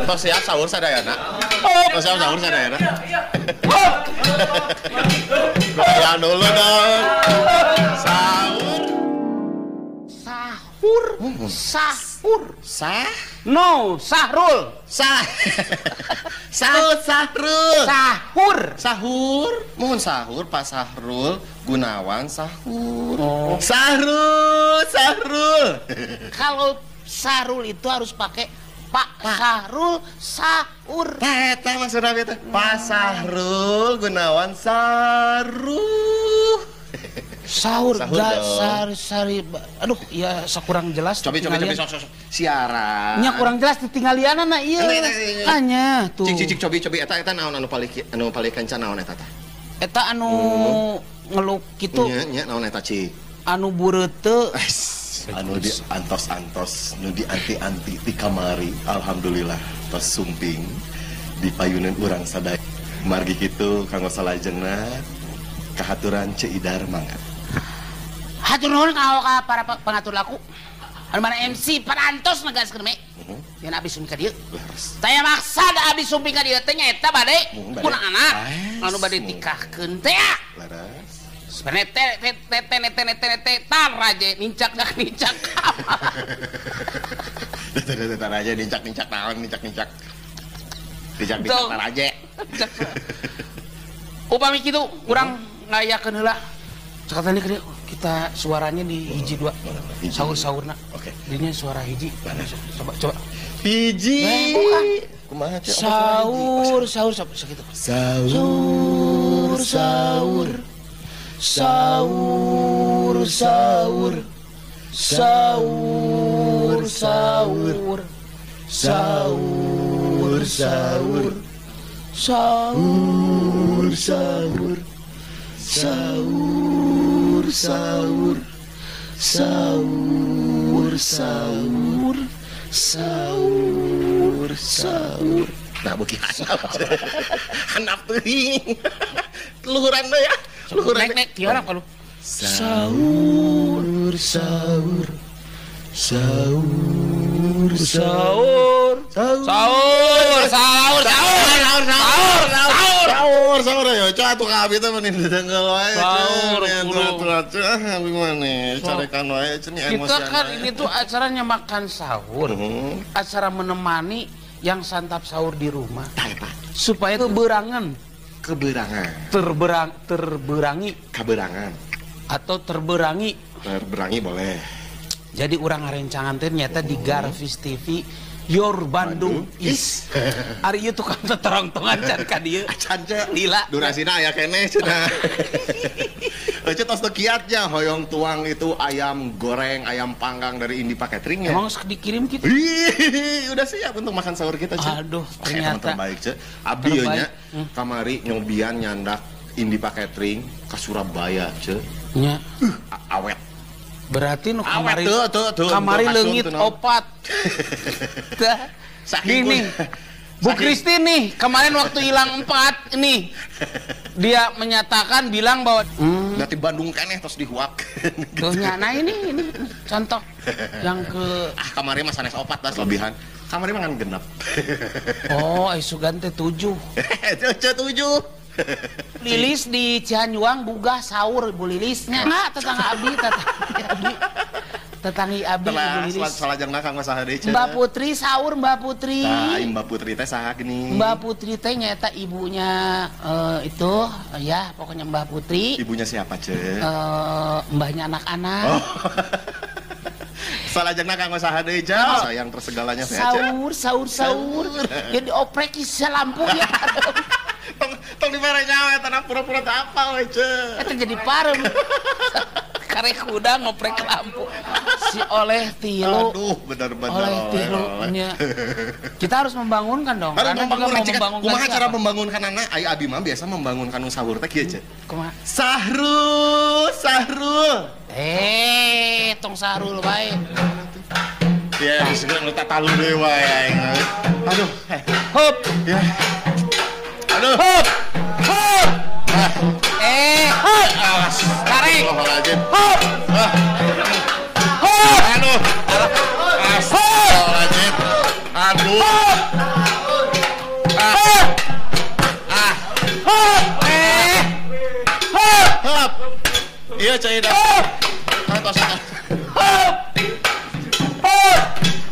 Tos siap sahur sadayana. Tos siap sahur sadayana. Goyang dulu dong. Sahur. Sahur. Sahrul. Sahur. Mohon sahur Pak Sahrul Gunawan Sahur. Sahrul. Kalau Sahrul itu harus pakai Pak Sahrul Sahur. Eta maksudnya itu Pak Sahrul Gunawan Sahur. Sahur dasar sari. Aduh, ya sakurang jelas. Coba sok. Siaran. Nya kurang jelas ditinggaliana na ieu. Anya tuh. Cik cobi eta naon anu paling kencan naon eta tah? Eta anu ngeluk kitu. Nya naon eta cik? Anu bureuteu. Anu di antos nu di anti di kamari. Alhamdulillah tos sumping di payunan urang sadaya. Margi kitu kanggo salajengna kahaturan Ceidar mangga. Hatur nuhun ka para pengatur laku. Anu mana MC parantos negaskeun me. Yen abdi sumpi ka dieu. Taya maksa da abdi sumpi ka dieu teh nyaeta bade kun anak anu bade nikahkeun teh. Laras. Sebenarnya tar aja nincak. Tar aja nincak naon nincak. Tar aja. Upami kitu urang ngayakeun heula. Sakatana ke kita suaranya di hiji dua. Sahur-sahurna. Oke. Dinya suara hiji. Coba. Hiji. Kumaha teh? Sahur sakitu. Sahur. Nah beuki handap teuing. Luhuran deui ya. Luhuran nek tiara kalau. Sahur. Ya ca atuh ka abi teh meni deungeul wae. Sahur. Abi maneh carekan wae cenah emosi. Kita kan ini tuh acaranya makan sahur. Acara menemani yang santap sahur di rumah. Supaya terberangi atau terberangi boleh. Jadi urang ngarencangan teh nyata di Garvis TV Your Bandung is. Ari ieu tukang terong-tongan can ka dieu. Can lila. Durasina aya keneh cenah. Ece tos teu kiatnya hoyong tuang itu ayam goreng, ayam panggang dari Indi Catering ya. Emang dikirim gitu? Udah siap untuk makan sahur kita, Ce. Aduh, ternyata terbaik, Ce. Abi nya kamari nyobian nyandak Indi Catering ka Surabaya, Ce. Nya. Awet. Berarti nu kamari tuh, kamari leungit opat. Gini, Bu Kristi nih kemarin waktu hilang 4 nih dia menyatakan bilang bahwa nanti Bandung keneh terus dihuak. Tuh nah ini contoh yang ke kamari mah sanes opat lah lebihan. Kamari mah kan genep. Oh, Sugan teh 7. 7. Lilis di Cianjuang gugah sahur Bu Lilisnya. Enggak, tetangga Abi, tetanggi Abi Bu Lilis. Salajengna Kang saha deui, Ce? Mbak Putri sahur, Mbak Putri. Tah, Mbak Putri teh saha gini? Mbak Putri teh nyata ibunya itu ya, pokoknya Mbak Putri. Ibunya siapa, Ce? Mbahnya anak-anak. Oh. Salajengna Kang saha deui, Ce? Sayang tersegalanya teh, Ce. Sahur. Ya dioprek isi lampu ya. Tong dibere nyawa tanah pura-pura teh apa we, Ce? Eta jadi parem. Karek kuda ngoprek lampu. Si oleh tilu. Aduh, benar-benar. Oleh tilunya. Kita harus membangunkan dong. Karena juga mau membangunkan. Kumaha cara membangunkan anak? Ayo Abi mah biasa membangunkan sahur teh kieu, Ce. Kumaha? Sahrul. Tong Sahrul bae. Ya, segera nu tatalu deui wae aing. Aduh. Hop. Ya. Aduh. Hop. Hop. Tarik. Hop. Aduh. Astagfirullahaladzim. Aduh. kieu cai da. Atas.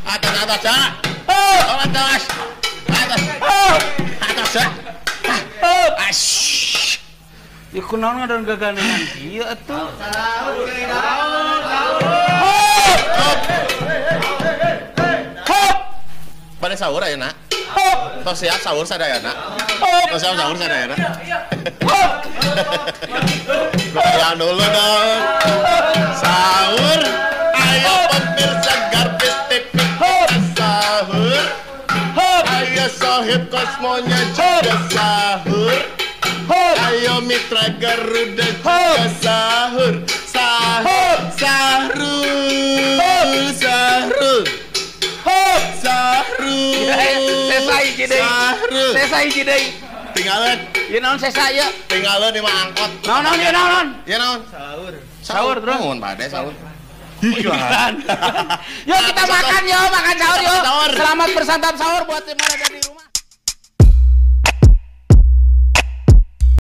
Atas ya. Atas. Ash. Ya kunaon ngadan gaganengan kieu atuh. Pada sahur ayeuna. Tos siap sahur sadayana. Tos siap sahur sadayana. Goyang dulu dong. Sahur. Ayo pemirsa Garbis TV sahur. Ayo sohib Kosmonya juga sahur. Ayo mitra Garuda juga sahur. Sahur. Sahrul. Sahrul. Sahrul. Selesai deui. Tinggalan. Ieu naon sesa ieu? Tinggalan di mah angkot. Naon ieu naon? Ya naon? Sahur terus. Mohon bade sahur. Yuk kita makan yo, makan sahur yo. Selamat bersantap sahur buat yang ada di rumah.